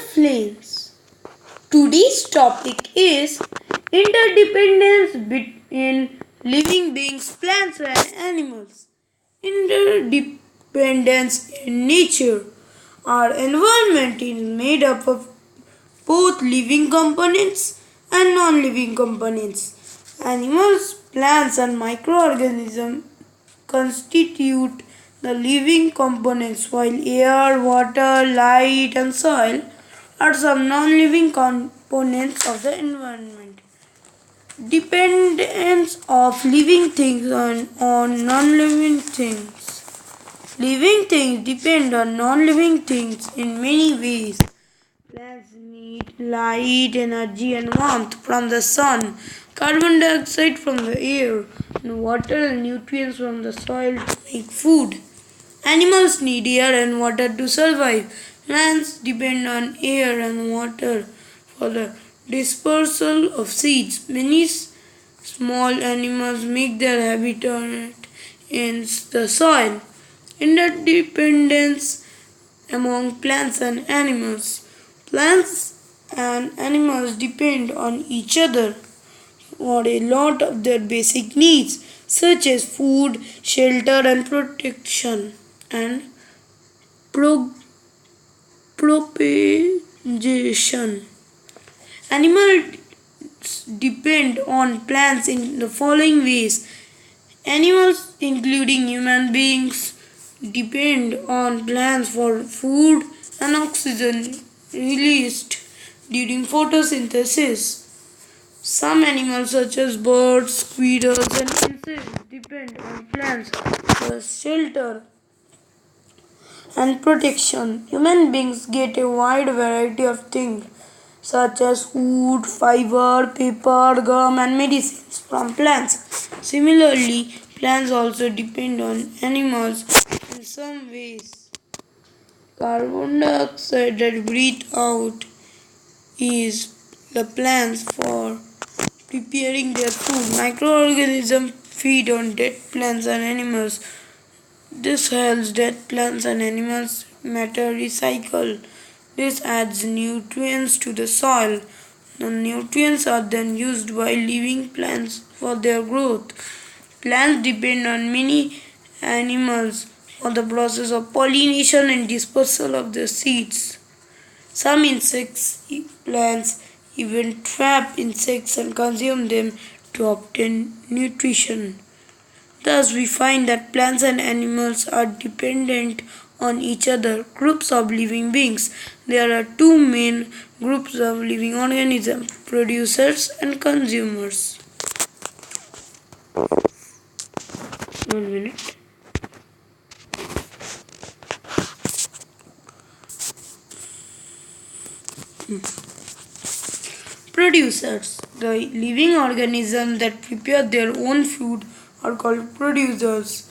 flames. Today's topic is interdependence between living beings, plants, and animals. Interdependence in nature. Our environment is made up of both living components and non living components. Animals, plants, and microorganisms constitute the living components, while air, water, light, and soil are some non living components of the environment. Dependence of living things on non living things. Living things depend on non living things in many ways. Plants need light, energy, and warmth from the sun, carbon dioxide from the air, and water and nutrients from the soil to make food. Animals need air and water to survive. Plants depend on air and water for the dispersal of seeds. Many small animals make their habitat in the soil. Interdependence among plants and animals. Plants and animals depend on each other for a lot of their basic needs, such as food, shelter, and protection, and propagation. Animals depend on plants in the following ways. Animals, including human beings, depend on plants for food and oxygen released during photosynthesis. Some animals, such as birds, squirrels, and insects, depend on plants for shelter and protection. Human beings get a wide variety of things, such as wood, fiber, paper, gum, and medicines from plants. Similarly, plants also depend on animals in some ways. Carbon dioxide that breathe out is the plants for preparing their food. Microorganisms feed on dead plants and animals. This helps dead plants and animals matter recycle. This adds nutrients to the soil. The nutrients are then used by living plants for their growth. Plants depend on many animals for the process of pollination and dispersal of their seeds. Some insects, plants even trap insects and consume them to obtain nutrition. Thus, we find that plants and animals are dependent on each other. Groups of living beings. There are two main groups of living organisms, producers and consumers. 1 minute. Producers. The living organisms that prepare their own food are called producers.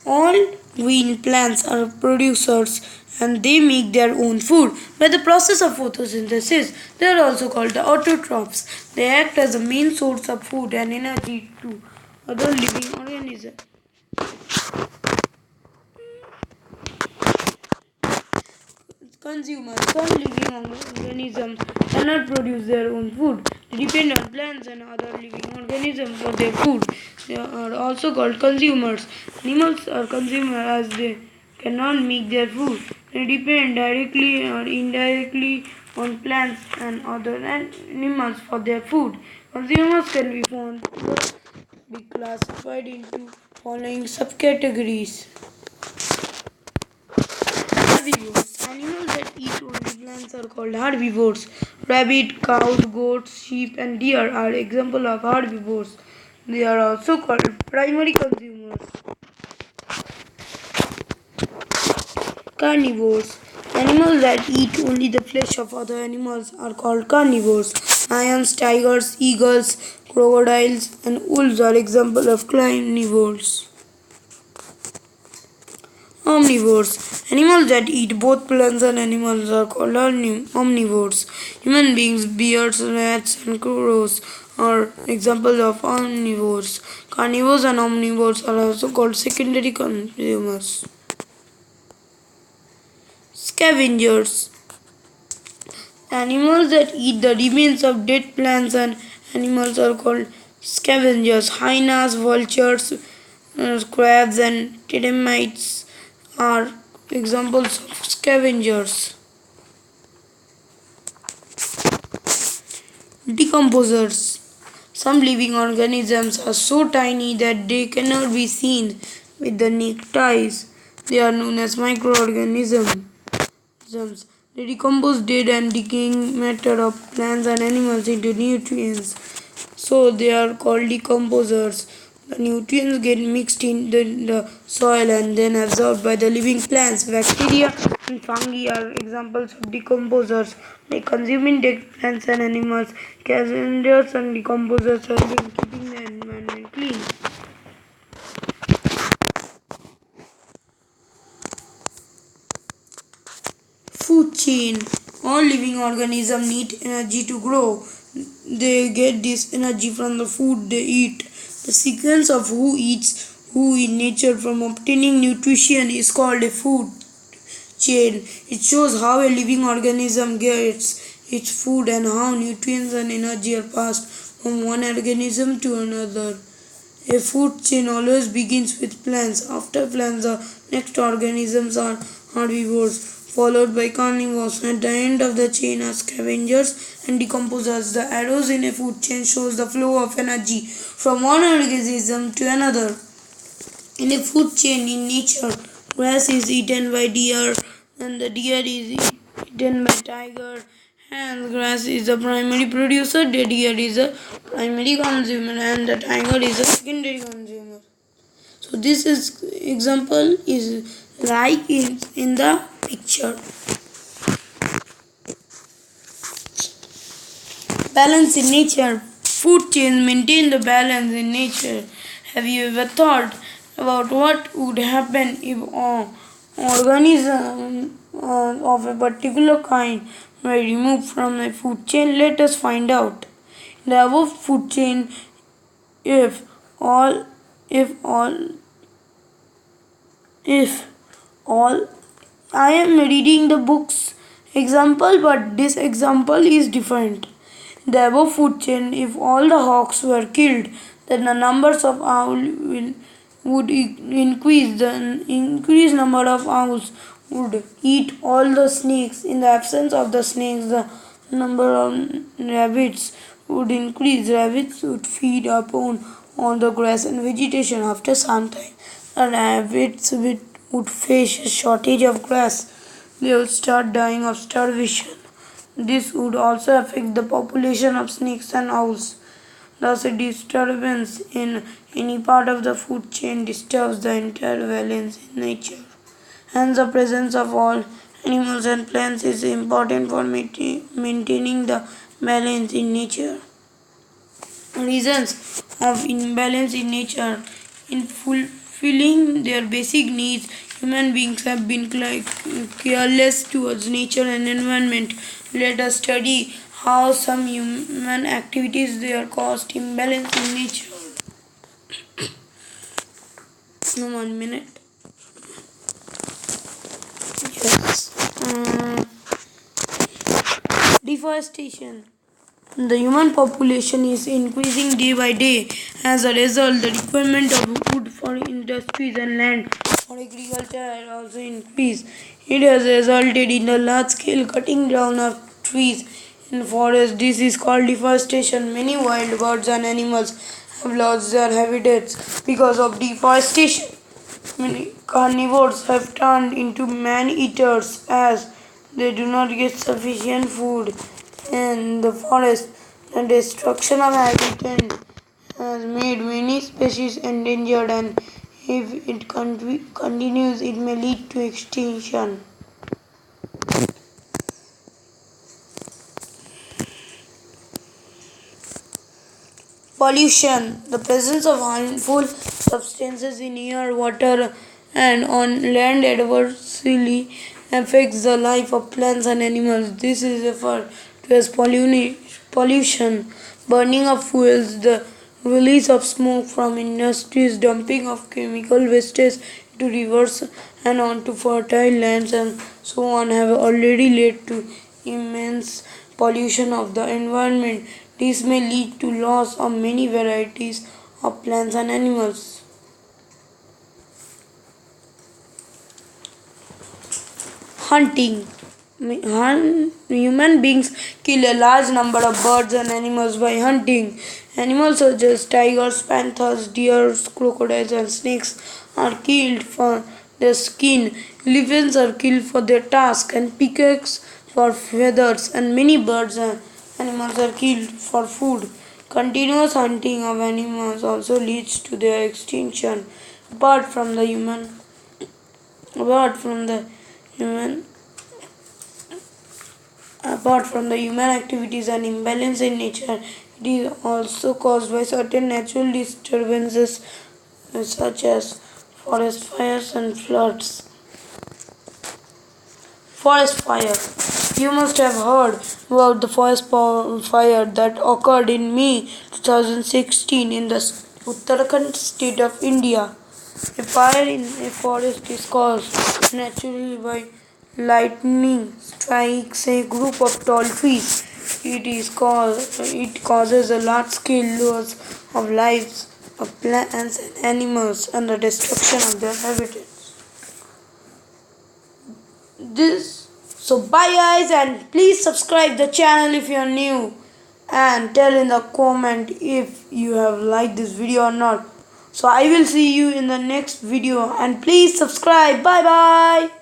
All green plants are producers and they make their own food. By the process of photosynthesis, they are also called the autotrophs. They act as the main source of food and energy to other living organisms. Consumers. Some living organisms cannot produce their own food. They depend on plants and other living organisms for their food. They are also called consumers. Animals are consumers as they cannot make their food. They depend directly or indirectly on plants and other animals for their food. Consumers can be classified into following subcategories. Herbivores. Animals that eat only plants are called herbivores. Rabbit, cows, goats, sheep, and deer are examples of herbivores. They are also called primary consumers. Carnivores. Animals that eat only the flesh of other animals are called carnivores. Lions, tigers, eagles, crocodiles, and wolves are examples of carnivores. Omnivores. Animals that eat both plants and animals are called omnivores. Human beings, bears, rats, and crows are examples of omnivores. Carnivores and omnivores are also called secondary consumers. Scavengers. Animals that eat the remains of dead plants and animals are called scavengers. Hyenas, vultures, crabs, and termites are examples of scavengers. Decomposers. Some living organisms are so tiny that they cannot be seen with the naked eyes. They are known as microorganisms. They decompose dead and decaying matter of plants and animals into nutrients. So they are called decomposers. The nutrients get mixed in the soil and then absorbed by the living plants. Bacteria and fungi are examples of decomposers. By consuming dead plants and animals, scavengers and decomposers help in keeping the environment clean. Food chain. All living organisms need energy to grow. They get this energy from the food they eat. The sequence of who eats who in nature from obtaining nutrition is called a food chain. It shows how a living organism gets its food and how nutrients and energy are passed from one organism to another. A food chain always begins with plants. After plants, the next organisms are herbivores, followed by carnivores. At the end of the chain are scavengers and decomposers. The arrows in a food chain shows the flow of energy from one organism to another. In a food chain in nature, grass is eaten by deer, and the deer is eaten by tiger. Hence, grass is the primary producer, the deer is a primary consumer, and the tiger is a secondary consumer. So this is example is like in the picture. Balance in nature. Food chains maintain the balance in nature. Have you ever thought about what would happen if an organism of a particular kind were removed from a food chain? Let us find out. In the above food chain, if all if all if all I am reading the book's example, but this example is different. The above food chain, if all the hawks were killed, then the numbers of owls would increase. The increased number of owls would eat all the snakes. In the absence of the snakes, the number of rabbits would increase. Rabbits would feed upon all the grass and vegetation. After some time, the rabbits would face a shortage of grass. They would start dying of starvation. This would also affect the population of snakes and owls. Thus, a disturbance in any part of the food chain disturbs the entire balance in nature. Hence, the presence of all animals and plants is important for maintaining the balance in nature. Reasons of imbalance in nature. In fulfilling their basic needs, human beings have been careless towards nature and environment. Let us study how some human activities they are caused imbalance in nature. No, 1 minute. Yes. Deforestation. The human population is increasing day by day. As a result, the requirement of wood for industries and land for agriculture has also increased. It has resulted in a large-scale cutting down of trees in forests. This is called deforestation. Many wild birds and animals have lost their habitats because of deforestation. Many carnivores have turned into man-eaters as they do not get sufficient food in the forest. The destruction of habitat has made many species endangered, and if it continues, it may lead to extinction. Pollution. The presence of harmful substances in air, water, and on land adversely affects the life of plants and animals. This is referred to as pollution. Burning of fuels, the release of smoke from industries, dumping of chemical wastes into rivers and onto fertile lands, and so on, have already led to immense pollution of the environment. This may lead to loss of many varieties of plants and animals. Hunting. Human beings kill a large number of birds and animals by hunting. Animals such as tigers, panthers, deer, crocodiles, and snakes are killed for their skin. Elephants are killed for their tusk, and peacocks for feathers, and many birds and animals are killed for food. Continuous hunting of animals also leads to their extinction. Apart from the human, apart from the human Apart from the human activities and imbalance in nature, it is also caused by certain natural disturbances such as forest fires and floods. Forest fire. You must have heard about the fire that occurred in May 2016 in the Uttarakhand state of India. A fire in a forest is caused naturally by lightning strikes a group of tall trees. It causes a large scale loss of lives of plants and animals and the destruction of their habitats. This so bye guys, and please subscribe the channel if you are new, and tell in the comment if you have liked this video or not. So I will see you in the next video, and please subscribe. Bye bye.